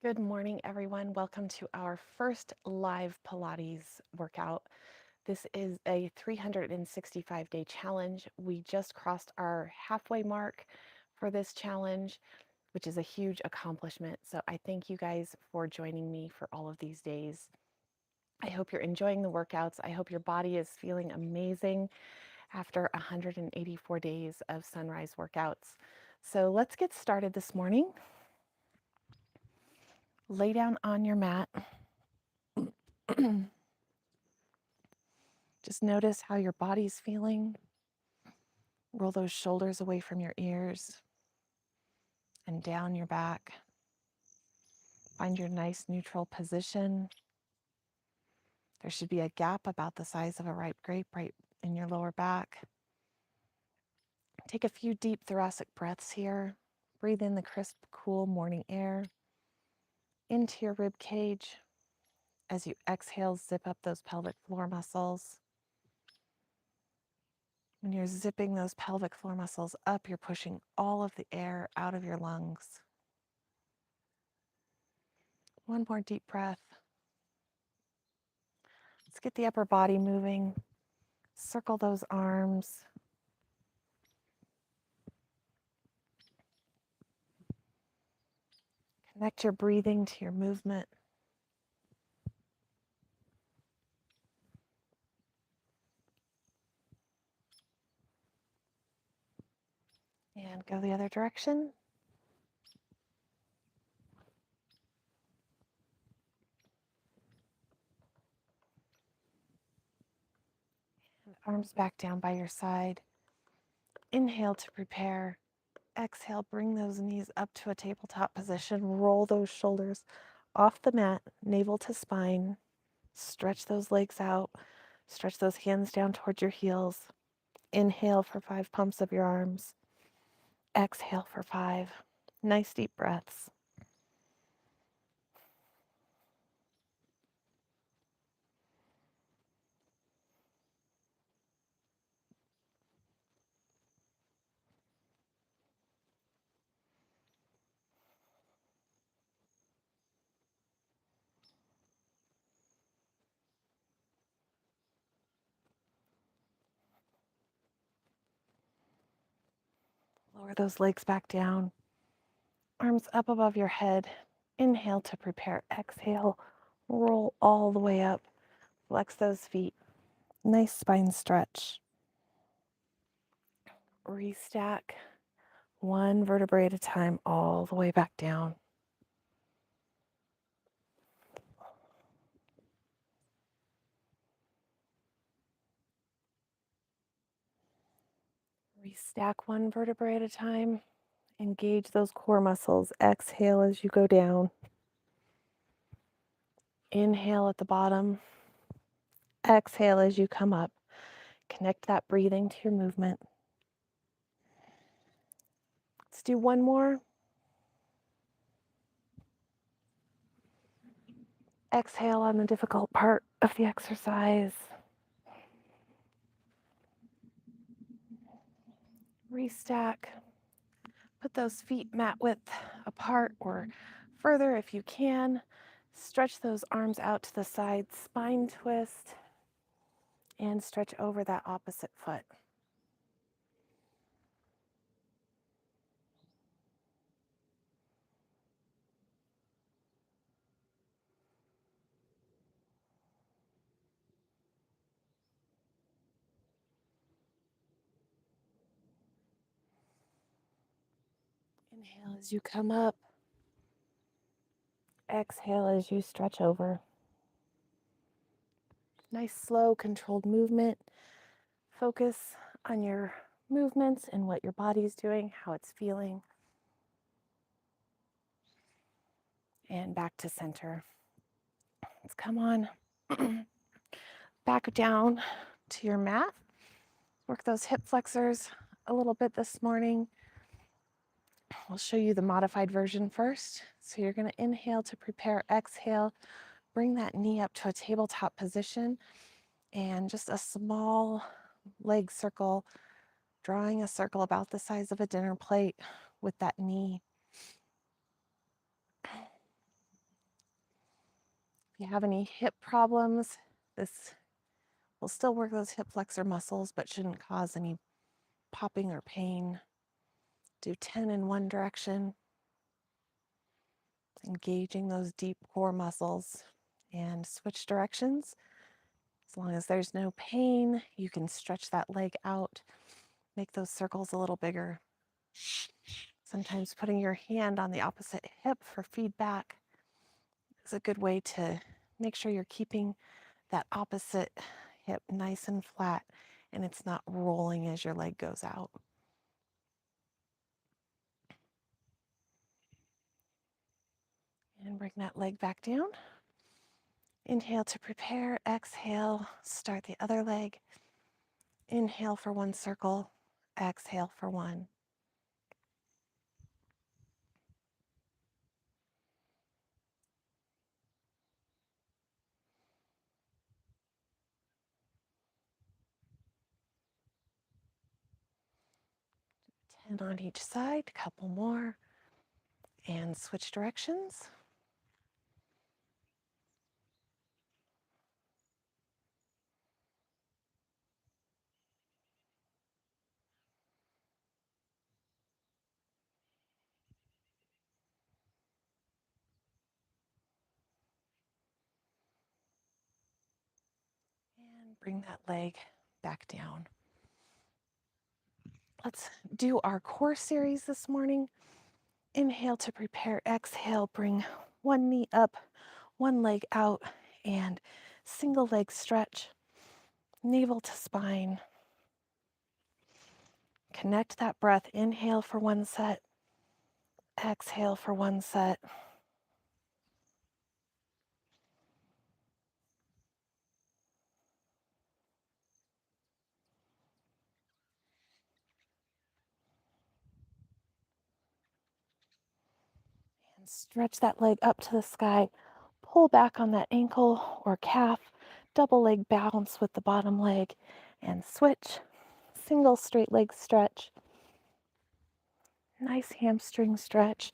Good morning, everyone. Welcome to our first live Pilates workout. This is a 365-day challenge. We just crossed our halfway mark for this challenge, which is a huge accomplishment. So I thank you guys for joining me for all of these days. I hope you're enjoying the workouts. I hope your body is feeling amazing after 184 days of sunrise workouts. So let's get started this morning. Lay down on your mat. Just notice how your body's feeling. Roll those shoulders away from your ears and down your back. Find your nice neutral position. There should be a gap about the size of a ripe grape right in your lower back. Take a few deep thoracic breaths here. Breathe in the crisp, cool morning air into your rib cage. As you exhale, zip up those pelvic floor muscles. When you're zipping those pelvic floor muscles up, you're pushing all of the air out of your lungs. One more deep breath. Let's get the upper body moving. Circle those arms. Connect your breathing to your movement. And go the other direction. And arms back down by your side. Inhale to prepare. Exhale, bring those knees up to a tabletop position. Roll those shoulders off the mat, navel to spine. Stretch those legs out. Stretch those hands down towards your heels. Inhale for 5 pumps of your arms. Exhale for 5. Nice deep breaths. Lower those legs back down. Arms up above your head. Inhale to prepare. Exhale, roll all the way up. Flex those feet. Nice spine stretch. Restack one vertebrae at a time all the way back down. Restack one vertebrae at a time. Engage those core muscles. Exhale as you go down. Inhale at the bottom. Exhale as you come up. Connect that breathing to your movement. Let's do one more. Exhale on the difficult part of the exercise. Restack. Put those feet mat width apart or further if you can. Stretch those arms out to the side, spine twist, and stretch over that opposite foot. Inhale as you come up. Exhale as you stretch over. Nice, slow, controlled movement. Focus on your movements and what your body's doing, how it's feeling. And back to center. Let's come on back down to your mat. Work those hip flexors a little bit this morning. We'll show you the modified version first. So you're going to inhale to prepare, exhale, bring that knee up to a tabletop position and just a small leg circle, drawing a circle about the size of a dinner plate with that knee. If you have any hip problems, this will still work those hip flexor muscles, but shouldn't cause any popping or pain. Do 10 in one direction, engaging those deep core muscles, and switch directions. As long as there's no pain, you can stretch that leg out, make those circles a little bigger. Sometimes putting your hand on the opposite hip for feedback is a good way to make sure you're keeping that opposite hip nice and flat and it's not rolling as your leg goes out. And bring that leg back down. Inhale to prepare, exhale, start the other leg. Inhale for one circle, exhale for one. And on each side, a couple more, and switch directions. And bring that leg back down. Let's do our core series this morning. Inhale to prepare, exhale, bring one knee up, one leg out, and single leg stretch, navel to spine. Connect that breath. Inhale for one set, exhale for one set. And stretch that leg up to the sky. Pull back on that ankle or calf. Double leg bounce with the bottom leg and switch. Single straight leg stretch. Nice hamstring stretch.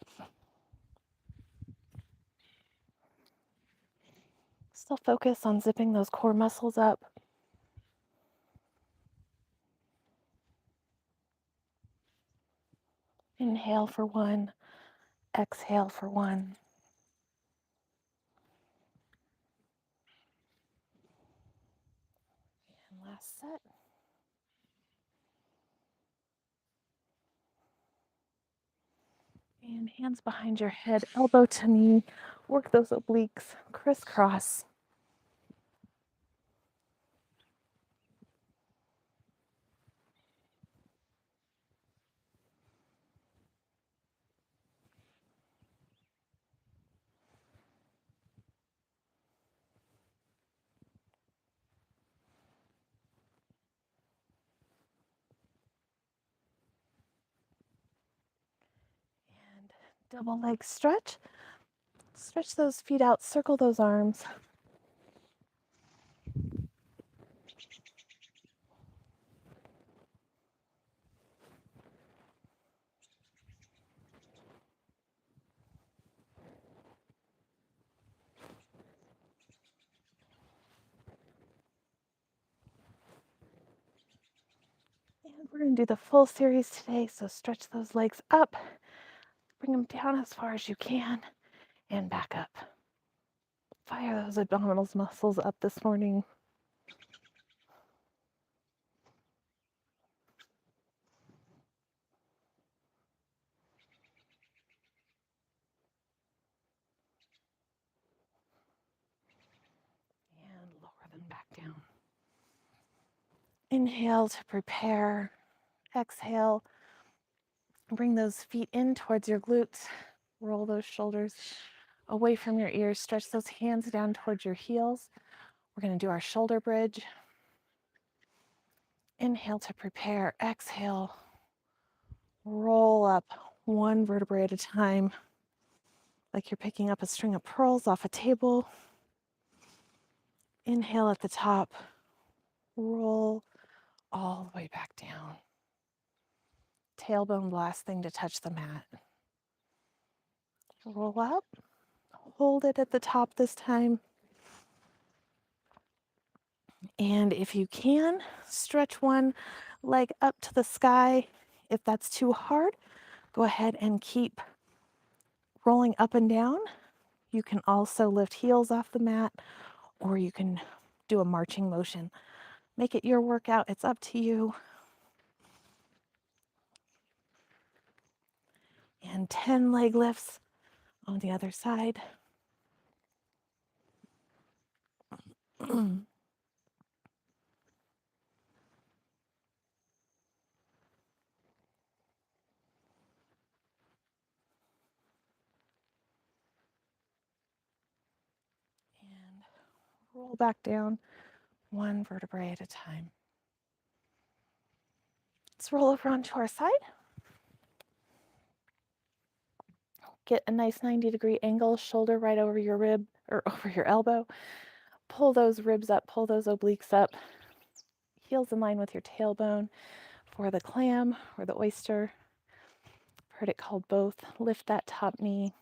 Still focus on zipping those core muscles up. Inhale for one, exhale for one. And last set. And hands behind your head, elbow to knee. Work those obliques, crisscross. And double leg stretch. Stretch those feet out, circle those arms. And we're going to do the full series today, so stretch those legs up, bring them down as far as you can, and back up. Fire those abdominals muscles up this morning. And lower them back down. Inhale to prepare. Exhale. Bring those feet in towards your glutes. Roll those shoulders away from your ears. Stretch those hands down towards your heels. We're going to do our shoulder bridge. Inhale to prepare. Exhale. Roll up one vertebrae at a time, like you're picking up a string of pearls off a table. Inhale at the top. Roll all the way back down. Tailbone, last thing to touch the mat. Roll up. Hold it at the top this time. And if you can, stretch one leg up to the sky. If that's too hard, go ahead and keep rolling up and down. You can also lift heels off the mat, or you can do a marching motion. Make it your workout. It's up to you. And 10 leg lifts on the other side. And roll back down one vertebrae at a time. Let's roll over onto our side. Get a nice 90-degree angle, shoulder right over your rib or over your elbow. Pull those ribs up, pull those obliques up. Heels in line with your tailbone. For the clam or the oyster, heard it called both. Lift that top knee.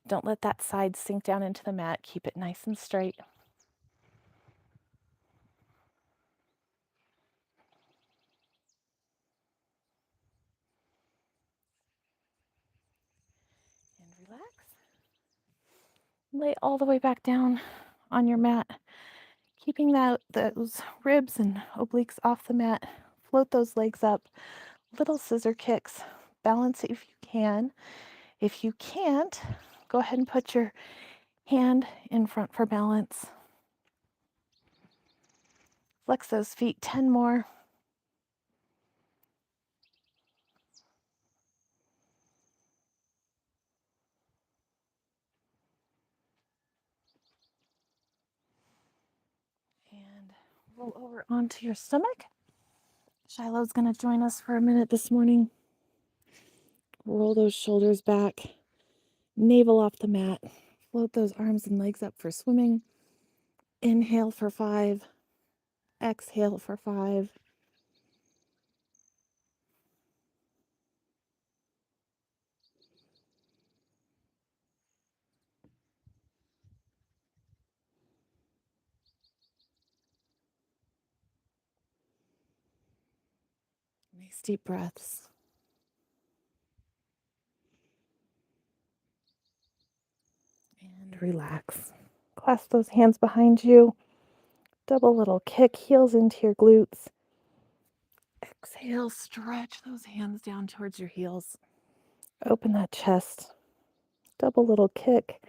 Don't let that side sink down into the mat. Keep it nice and straight. And relax. Lay all the way back down on your mat, keeping those ribs and obliques off the mat. Float those legs up. Little scissor kicks. Balance if you can. If you can't, go ahead and put your hand in front for balance. Flex those feet 10 more. And roll over onto your stomach. Shiloh's going to join us for a minute this morning. Roll those shoulders back. Navel off the mat. Float those arms and legs up for swimming. Inhale for 5. Exhale for 5. Nice deep breaths. And relax. Clasp those hands behind you. Double little kick, heels into your glutes. Exhale, stretch those hands down towards your heels. Open that chest. Double little kick.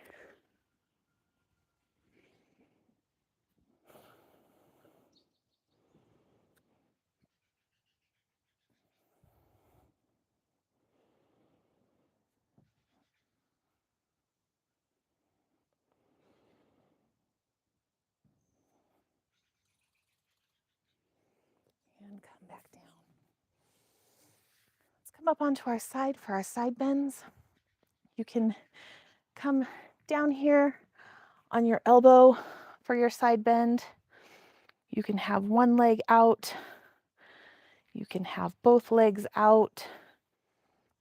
And come back down. Let's come up onto our side for our side bends. You can come down here on your elbow for your side bend. You can have one leg out. You can have both legs out.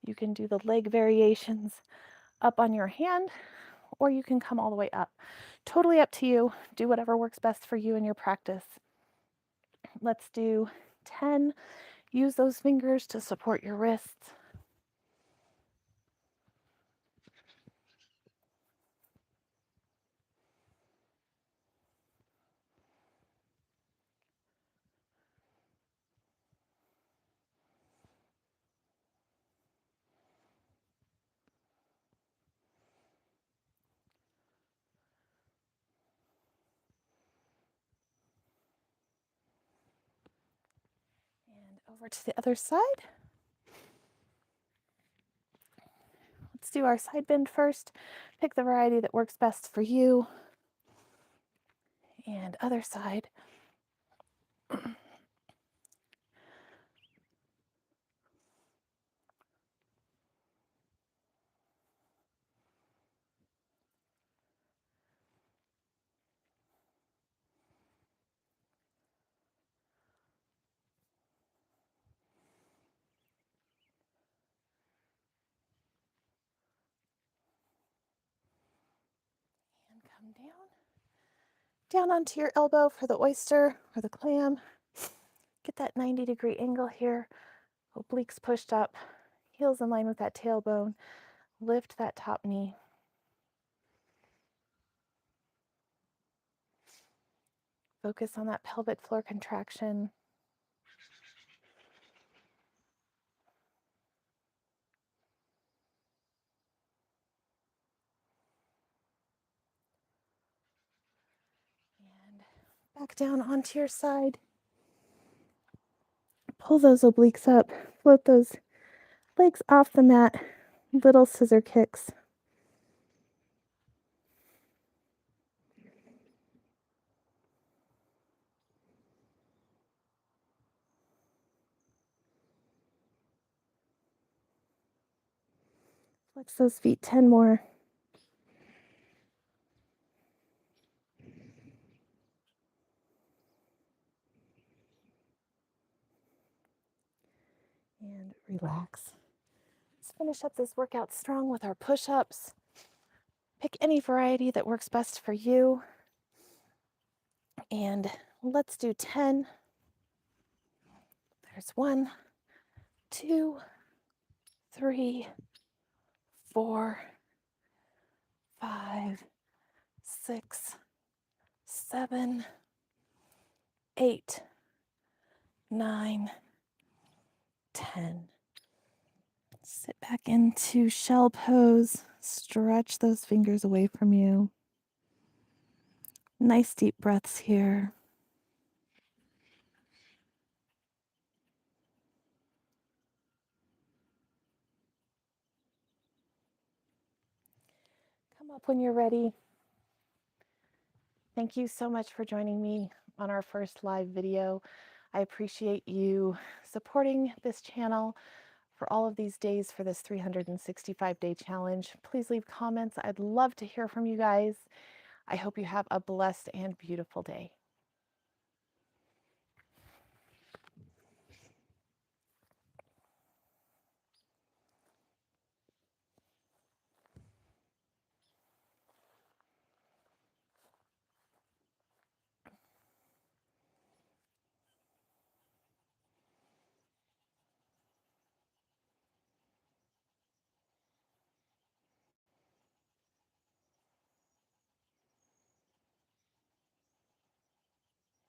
You can do the leg variations up on your hand, or you can come all the way up. Totally up to you. Do whatever works best for you in your practice. Let's do 10. Use those fingers to support your wrists. And over to the other side. Let's do our side bend first. Pick the variety that works best for you. And other side. And come down. Down onto your elbow for the oyster or the clam. Get that 90-degree angle here. Obliques pushed up, heels in line with that tailbone. Lift that top knee. Focus on that pelvic floor contraction. And back down onto your side. Pull those obliques up. Float those legs off the mat. Little scissor kicks. Flex those feet 10 more. And relax. Let's finish up this workout strong with our push-ups. Pick any variety that works best for you. And let's do 10. There's 1, 2, 3, 4, 5, 6, 7, 8, 9, 10. Sit back into shell pose. Stretch those fingers away from you. Nice deep breaths here. Come up when you're ready. Thank you so much for joining me on our first live video. I appreciate you supporting this channel for all of these days for this 365-day challenge. Please leave comments. I'd love to hear from you guys. I hope you have a blessed and beautiful day.